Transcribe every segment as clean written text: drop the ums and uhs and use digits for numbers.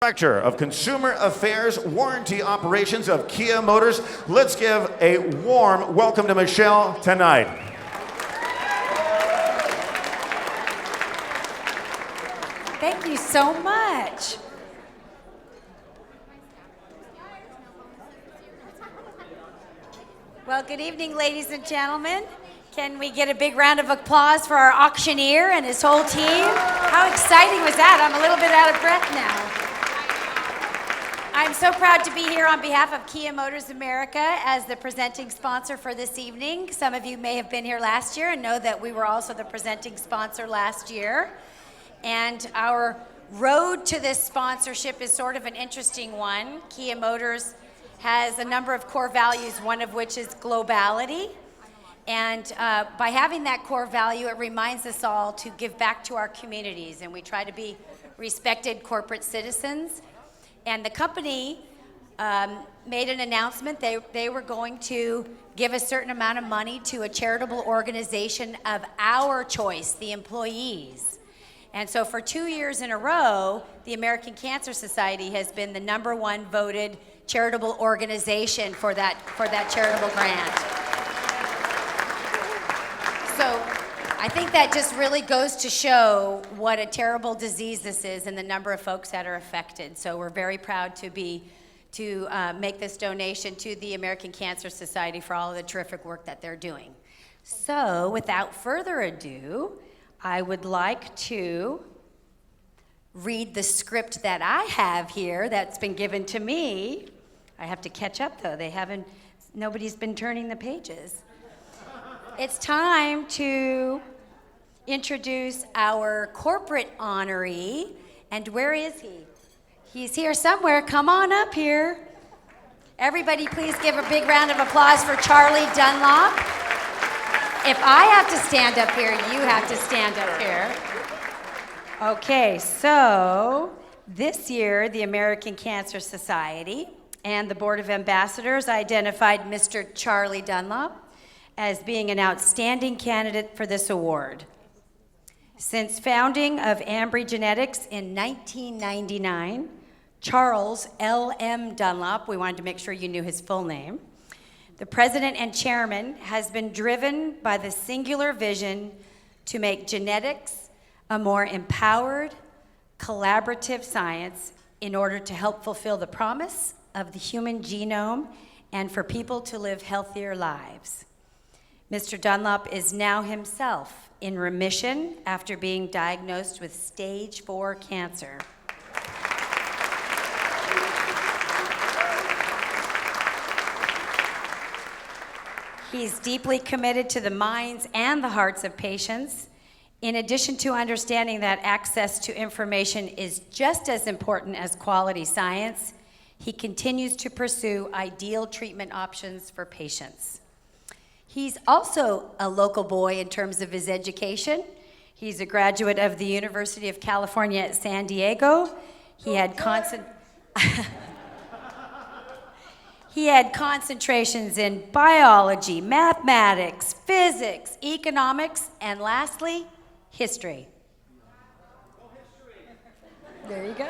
Director of Consumer Affairs Warranty Operations of Kia Motors. Let's give a warm welcome to Michelle tonight. Thank you so much. Well, good evening, ladies and gentlemen. Can we get a big round of applause for our auctioneer and his whole team? How exciting was that? I'm a little bit out of breath now. I'm so proud to be here on behalf of Kia Motors America as the presenting sponsor for this evening. Some of you may have been here last year and know that we were also the presenting sponsor last year. And our road to this sponsorship is sort of an interesting one. Kia Motors has a number of core values, one of which is globality. And by having that core value, it reminds us all to give back to our communities. And we try to be respected corporate citizens. And the company made an announcement. They were going to give a certain amount of money to a charitable organization of our choice, the employees. And so for 2 years in a row, the American Cancer Society has been the #1 voted charitable organization for that charitable grant. So I think that just really goes to show what a terrible disease this is and the number of folks that are affected. So we're very proud to make this donation to the American Cancer Society for all of the terrific work that they're doing. So without further ado, I would like to read the script that I have here that's been given to me. I have to catch up though. Nobody's been turning the pages. It's time to introduce our corporate honoree. And where is he? He's here somewhere. Come on up here. Everybody please give a big round of applause for Charlie Dunlop. If I have to stand up here, you have to stand up here. Okay, so this year, the American Cancer Society and the Board of Ambassadors identified Mr. Charlie Dunlop as being an outstanding candidate for this award. Since founding of Ambry Genetics in 1999, Charles L.M. Dunlop, we wanted to make sure you knew his full name, the president and chairman, has been driven by the singular vision to make genetics a more empowered, collaborative science in order to help fulfill the promise of the human genome and for people to live healthier lives. Mr. Dunlop is now himself in remission after being diagnosed with stage 4 cancer. He's deeply committed to the minds and the hearts of patients. In addition to understanding that access to information is just as important as quality science, he continues to pursue ideal treatment options for patients. He's also a local boy in terms of his education. He's a graduate of the University of California at San Diego. He had concentrations in biology, mathematics, physics, economics, and lastly, history. There you go.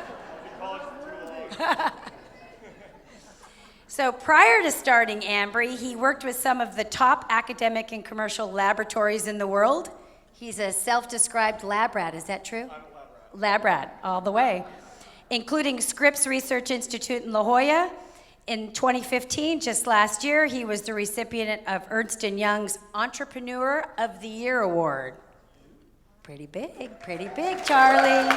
So prior to starting Ambry, he worked with some of the top academic and commercial laboratories in the world. He's a self-described lab rat, is that true? I'm a lab rat, all the way. Including Scripps Research Institute in La Jolla. In 2015, just last year, he was the recipient of Ernst & Young's Entrepreneur of the Year Award. Pretty big, Charlie.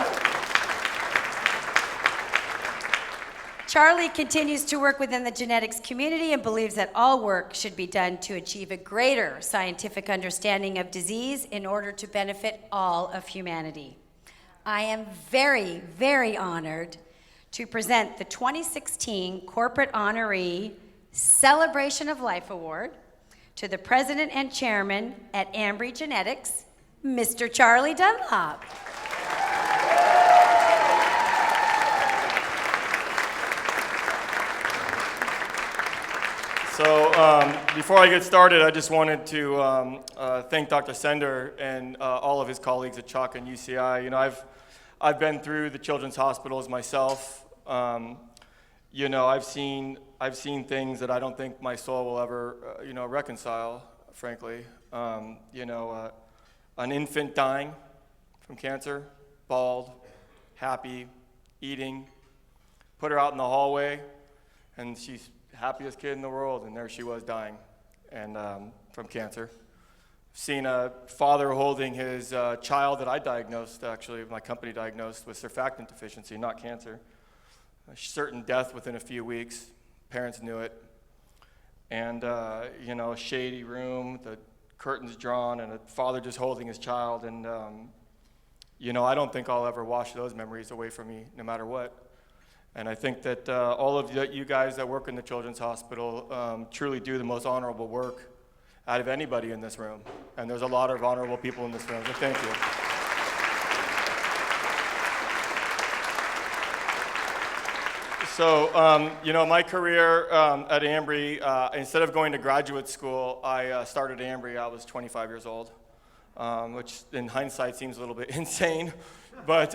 Charlie continues to work within the genetics community and believes that all work should be done to achieve a greater scientific understanding of disease in order to benefit all of humanity. I am very, very honored to present the 2016 Corporate Honoree Celebration of Life Award to the President and Chairman at Ambry Genetics, Mr. Charlie Dunlop. So before I get started, I just wanted to thank Dr. Sender and all of his colleagues at CHOC and UCI. You know, I've been through the children's hospitals myself, I've seen things that I don't think my soul will ever, reconcile, frankly. An infant dying from cancer, bald, happy, eating, put her out in the hallway, and she's the happiest kid in the world, and there she was dying, and from cancer. Seen a father holding his child that I diagnosed, actually, my company diagnosed with surfactant deficiency, not cancer. A certain death within a few weeks. Parents knew it. And, a shady room, the curtains drawn, and a father just holding his child. And, I don't think I'll ever wash those memories away from me, no matter what. And I think that all of you guys that work in the Children's Hospital truly do the most honorable work out of anybody in this room. And there's a lot of honorable people in this room, so thank you. So, my career at Ambry, instead of going to graduate school, I started Ambry. I was 25 years old, which in hindsight seems a little bit insane. But,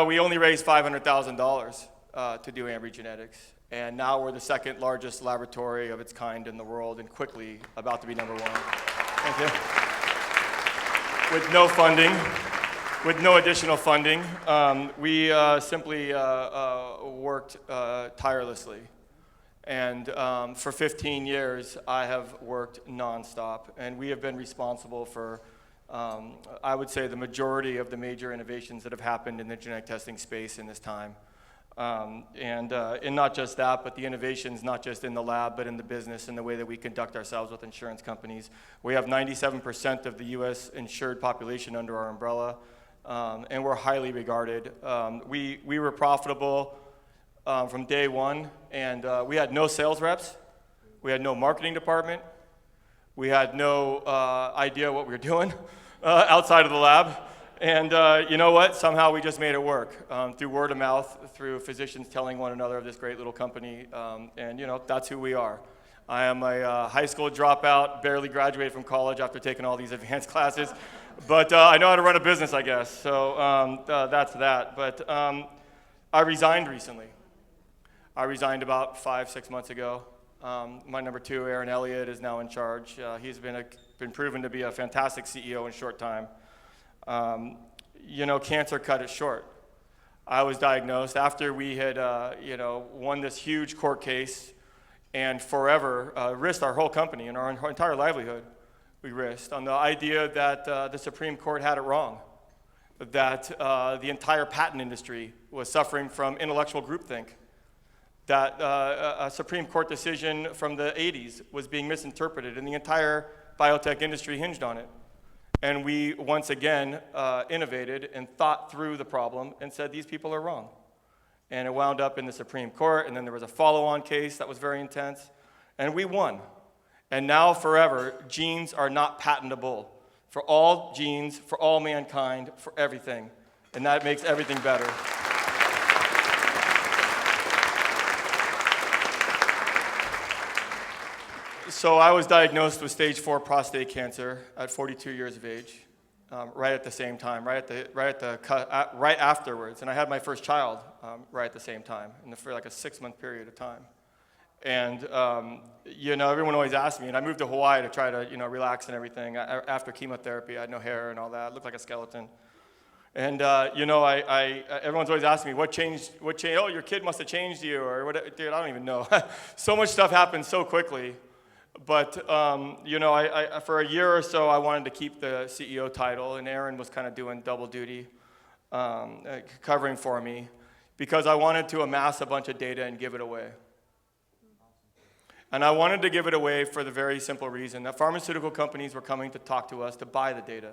we only raised $500,000 to do Ambry Genetics. And now we're the second largest laboratory of its kind in the world, and quickly about to be number one. Thank you. With no funding, with no additional funding, we simply worked tirelessly. And for 15 years, I have worked nonstop, and we have been responsible for, I would say, the majority of the major innovations that have happened in the genetic testing space in this time. And not just that, but the innovations not just in the lab, but in the business and the way that we conduct ourselves with insurance companies. We have 97% of the U.S. insured population under our umbrella, and we're highly regarded. We were profitable from day one, and we had no sales reps. We had no marketing department. We had no idea what we were doing outside of the lab. And you know what? Somehow we just made it work through word of mouth, through physicians telling one another of this great little company, and that's who we are. I am a high school dropout, barely graduated from college after taking all these advanced classes, but I know how to run a business, I guess, so that's that. But I resigned recently. I resigned about 5-6 months ago. My number two, Aaron Elliott, is now in charge. He's been proven to be a fantastic CEO in a short time. Cancer cut it short. I was diagnosed after we had, won this huge court case and forever risked our whole company and our entire livelihood. We risked on the idea that the Supreme Court had it wrong, that the entire patent industry was suffering from intellectual groupthink, that a Supreme Court decision from the 80s was being misinterpreted, and the entire biotech industry hinged on it. And we, once again, innovated and thought through the problem and said, these people are wrong. And it wound up in the Supreme Court, and then there was a follow-on case that was very intense, and we won. And now, forever, genes are not patentable for all genes, for all mankind, for everything. And that makes everything better. So I was diagnosed with stage 4 prostate cancer at 42 years of age, right at the same time, right afterwards. And I had my first child right at the same time, for like a 6-month period of time. And everyone always asks me, and I moved to Hawaii to try to relax and everything. After chemotherapy, I had no hair and all that. I looked like a skeleton. And everyone's always asking me, what changed? Oh, your kid must have changed you, or what? Dude, I don't even know. So much stuff happened so quickly. But, for a year or so, I wanted to keep the CEO title, and Aaron was kind of doing double duty, covering for me, because I wanted to amass a bunch of data and give it away. And I wanted to give it away for the very simple reason that pharmaceutical companies were coming to talk to us to buy the data,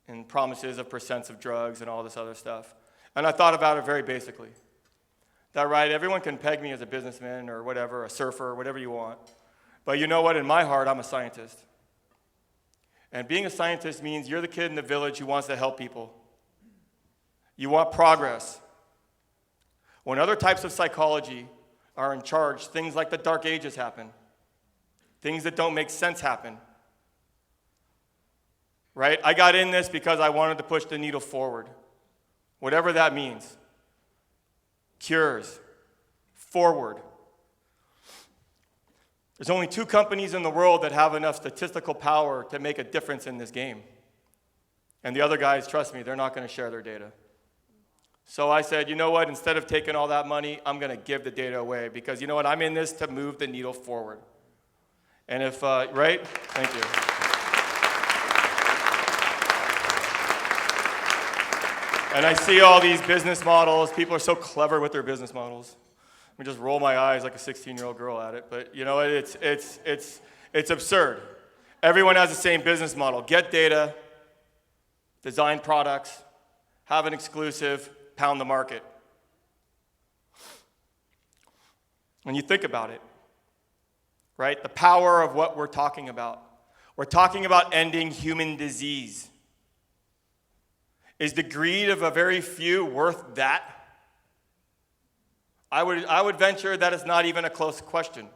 and promises of percents of drugs and all this other stuff. And I thought about it very basically. That, right, everyone can peg me as a businessman or whatever, a surfer, whatever you want. But you know what? In my heart, I'm a scientist. And being a scientist means you're the kid in the village who wants to help people. You want progress. When other types of psychology are in charge, things like the Dark Ages happen. Things that don't make sense happen. Right? I got in this because I wanted to push the needle forward. Whatever that means. cures, forward. There's only 2 companies in the world that have enough statistical power to make a difference in this game. And the other guys, trust me, they're not going to share their data. So I said, you know what, instead of taking all that money, I'm going to give the data away because, you know what, I'm in this to move the needle forward. And if, right? Thank you. And I see all these business models. People are so clever with their business models. I just roll my eyes like a 16-year-old girl at it. But, you know, it's absurd. Everyone has the same business model. Get data, design products, have an exclusive, pound the market. When you think about it, right, the power of what we're talking about. We're talking about ending human disease. Is the greed of a very few worth that? I would venture that it's not even a close question.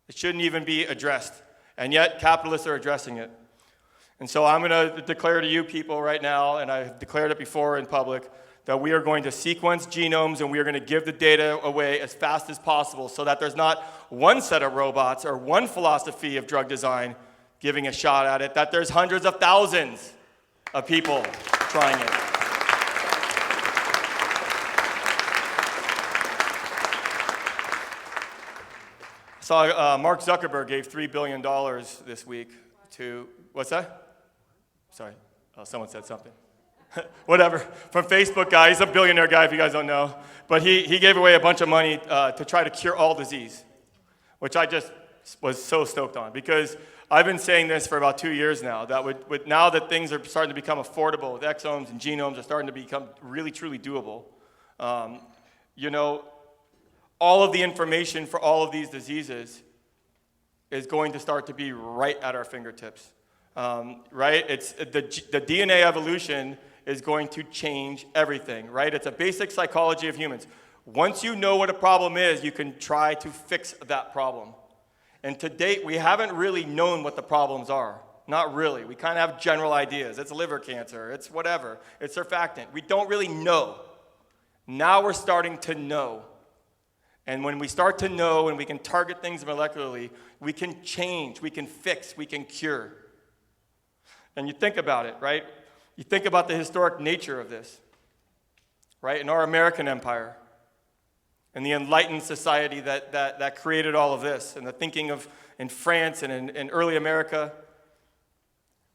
It shouldn't even be addressed. And yet, capitalists are addressing it. And so I'm going to declare to you people right now, and I've declared it before in public, that we are going to sequence genomes and we are going to give the data away as fast as possible so that there's not one set of robots or one philosophy of drug design giving a shot at it, that there's hundreds of thousands of people trying it. So Mark Zuckerberg gave $3 billion this week to, what's that? Sorry, someone said something. Whatever, from Facebook guy. He's a billionaire guy if you guys don't know. But he gave away a bunch of money to try to cure all disease, which I just was so stoked on because I've been saying this for about 2 years now, that now that things are starting to become affordable, with exomes and genomes are starting to become really, truly doable, you know, all of the information for all of these diseases is going to start to be right at our fingertips, right? It's the DNA evolution is going to change everything, right? It's a basic psychology of humans. Once you know what a problem is, you can try to fix that problem. And to date, we haven't really known what the problems are. Not really. We kind of have general ideas. It's liver cancer. It's whatever. It's surfactant. We don't really know. Now we're starting to know. And when we start to know and we can target things molecularly, we can change, we can fix, we can cure. And you think about it, right? You think about the historic nature of this, right? In our American empire, and the enlightened society that created all of this, and the thinking of in France and in early America,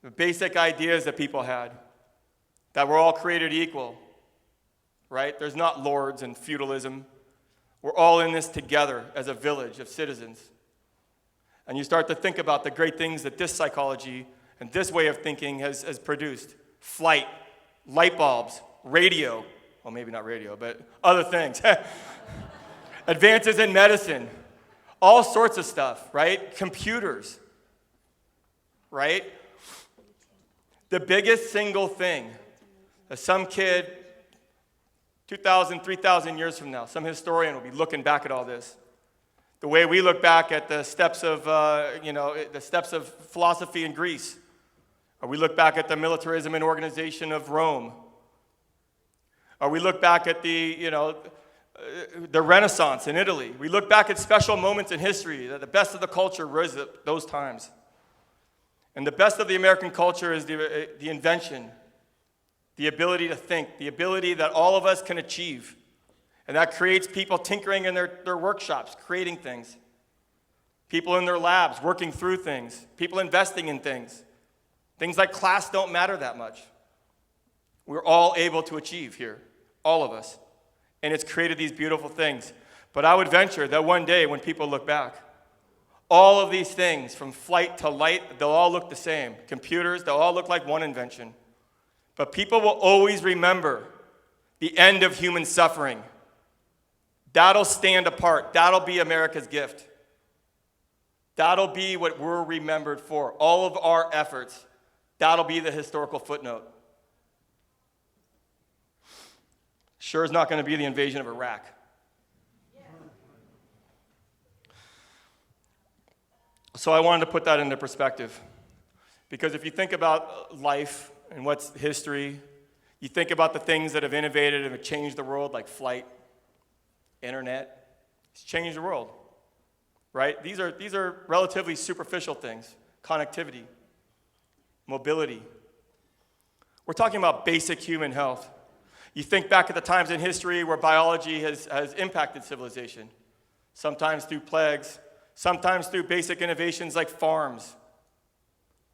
the basic ideas that people had, that we're all created equal, right? There's not lords and feudalism. We're all in this together as a village of citizens. And you start to think about the great things that this psychology and this way of thinking has produced. Flight, light bulbs, radio, well, maybe not radio, but other things. Advances in medicine, all sorts of stuff, right? Computers, right? The biggest single thing that some kid 2,000, 3,000 years from now, some historian will be looking back at all this. The way we look back at the steps of, the steps of philosophy in Greece, or we look back at the militarism and organization of Rome, or we look back at the Renaissance in Italy. We look back at special moments in history that the best of the culture rose at those times. And the best of the American culture is the invention, the ability to think, the ability that all of us can achieve. And that creates people tinkering in their workshops, creating things. People in their labs working through things. People investing in things. Things like class don't matter that much. We're all able to achieve here, all of us. And it's created these beautiful things. But I would venture that one day when people look back, all of these things, from flight to light, they'll all look the same. Computers, they'll all look like one invention. But people will always remember the end of human suffering. That'll stand apart. That'll be America's gift. That'll be what we're remembered for. All of our efforts, that'll be the historical footnote. Sure is not going to be the invasion of Iraq. So I wanted to put that into perspective. Because if you think about life and what's history, you think about the things that have innovated and have changed the world, like flight. internet. It's changed the world, right? These are relatively superficial things. Connectivity, mobility. We're talking about basic human health. You think back at the times in history where biology has impacted civilization, sometimes through plagues, sometimes through basic innovations like farms.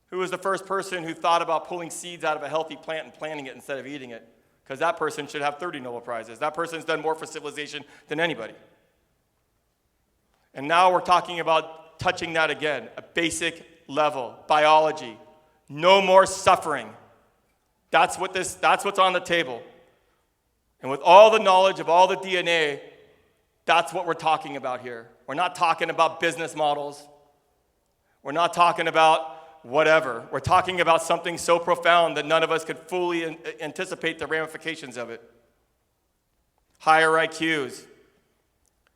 Who was the first person who thought about pulling seeds out of a healthy plant and planting it instead of eating it? Because that person should have 30 Nobel Prizes. That person's done more for civilization than anybody. And now we're talking about touching that again, a basic level, biology. No more suffering. That's what's on the table. And with all the knowledge of all the DNA, that's what we're talking about here. We're not talking about business models. We're not talking about whatever. We're talking about something so profound that none of us could fully anticipate the ramifications of it. Higher IQs,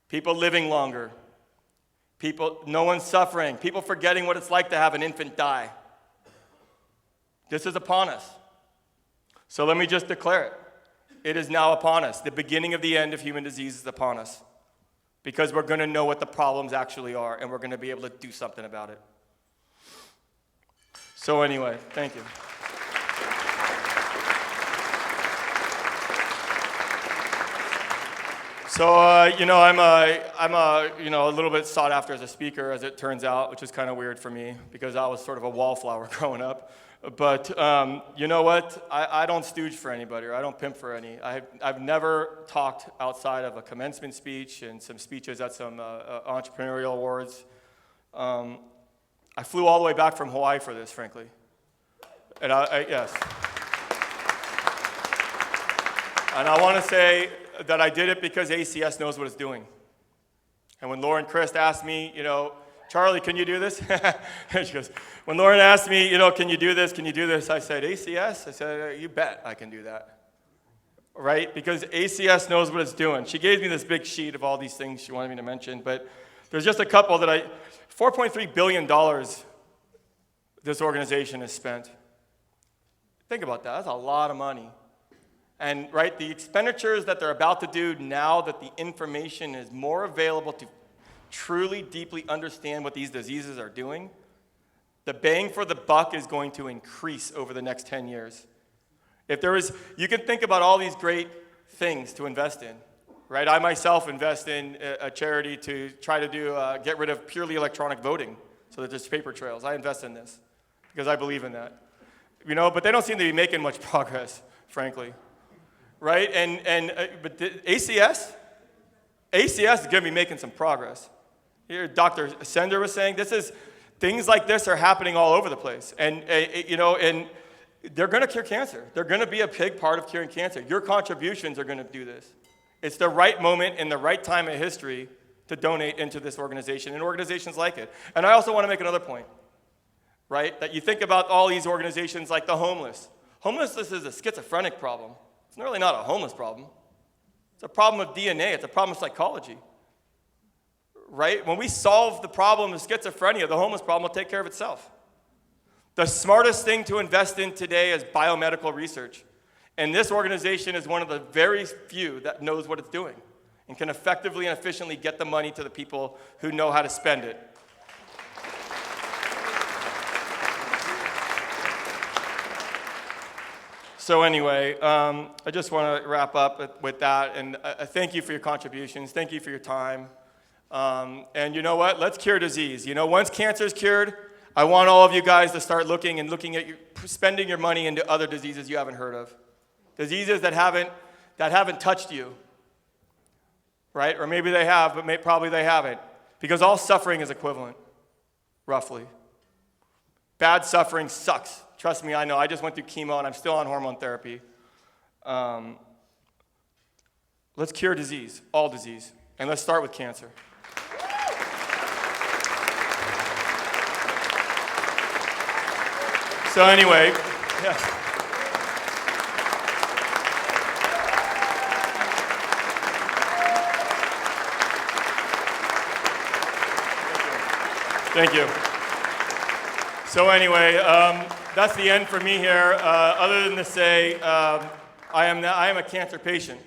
people living longer, no one suffering, people forgetting what it's like to have an infant die. This is upon us. So let me just declare it. It is now upon us. The beginning of the end of human disease is upon us. Because we're going to know what the problems actually are, and we're going to be able to do something about it. So anyway, thank you. So I'm a little bit sought after as a speaker, as it turns out, which is kind of weird for me because I was sort of a wallflower growing up. But you know what? I don't stooge for anybody, or I don't pimp for any. I've never talked outside of a commencement speech and some speeches at some entrepreneurial awards. I flew all the way back from Hawaii for this, frankly. And yes. And I want to say that I did it because ACS knows what it's doing. And when Lauren Christ asked me, Charlie, can you do this? She goes, when Lauren asked me, can you do this? I said, ACS? I said, you bet I can do that. Right? Because ACS knows what it's doing. She gave me this big sheet of all these things she wanted me to mention, but there's just a couple that $4.3 billion this organization has spent. Think about that. That's a lot of money. And, right, the expenditures that they're about to do now that the information is more available to truly deeply understand what these diseases are doing, the bang for the buck is going to increase over the next 10 years. You can think about all these great things to invest in, right? I myself invest in a charity to try to get rid of purely electronic voting so that there's paper trails. I invest in this because I believe in that. But they don't seem to be making much progress, frankly, right? But the ACS is going to be making some progress. Here, Dr. Sender was saying things like this are happening all over the place, and they're going to cure cancer. They're going to be a big part of curing cancer. Your contributions are going to do this. It's the right moment in the right time in history to donate into this organization and organizations like it. And I also want to make another point, right? That you think about all these organizations like the homeless. Homelessness is a schizophrenic problem. It's really not a homeless problem. It's a problem of DNA. It's a problem of psychology. Right? When we solve the problem of schizophrenia, the homeless problem will take care of itself. The smartest thing to invest in today is biomedical research. And this organization is one of the very few that knows what it's doing and can effectively and efficiently get the money to the people who know how to spend it. So anyway, I just want to wrap up with that. And thank you for your contributions. Thank you for your time. And you know what? Let's cure disease. Once cancer is cured, I want all of you guys to start looking at spending your money into other diseases you haven't heard of. Diseases that haven't touched you. Right? Or maybe they have, but probably they haven't. Because all suffering is equivalent, roughly. Bad suffering sucks. Trust me, I know. I just went through chemo and I'm still on hormone therapy. Let's cure disease, all disease. And let's start with cancer. So anyway, yes. Thank you. So anyway, that's the end for me here. Other than to say, I am a cancer patient.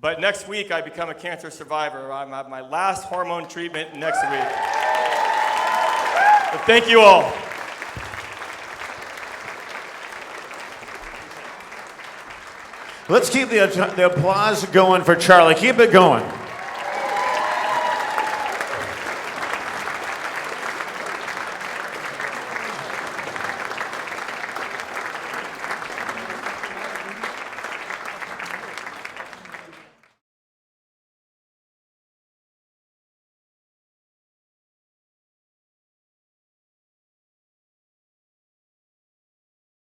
But next week, I become a cancer survivor. I'm have my last hormone treatment next week. But thank you all. Let's keep the applause going for Charlie. Keep it going.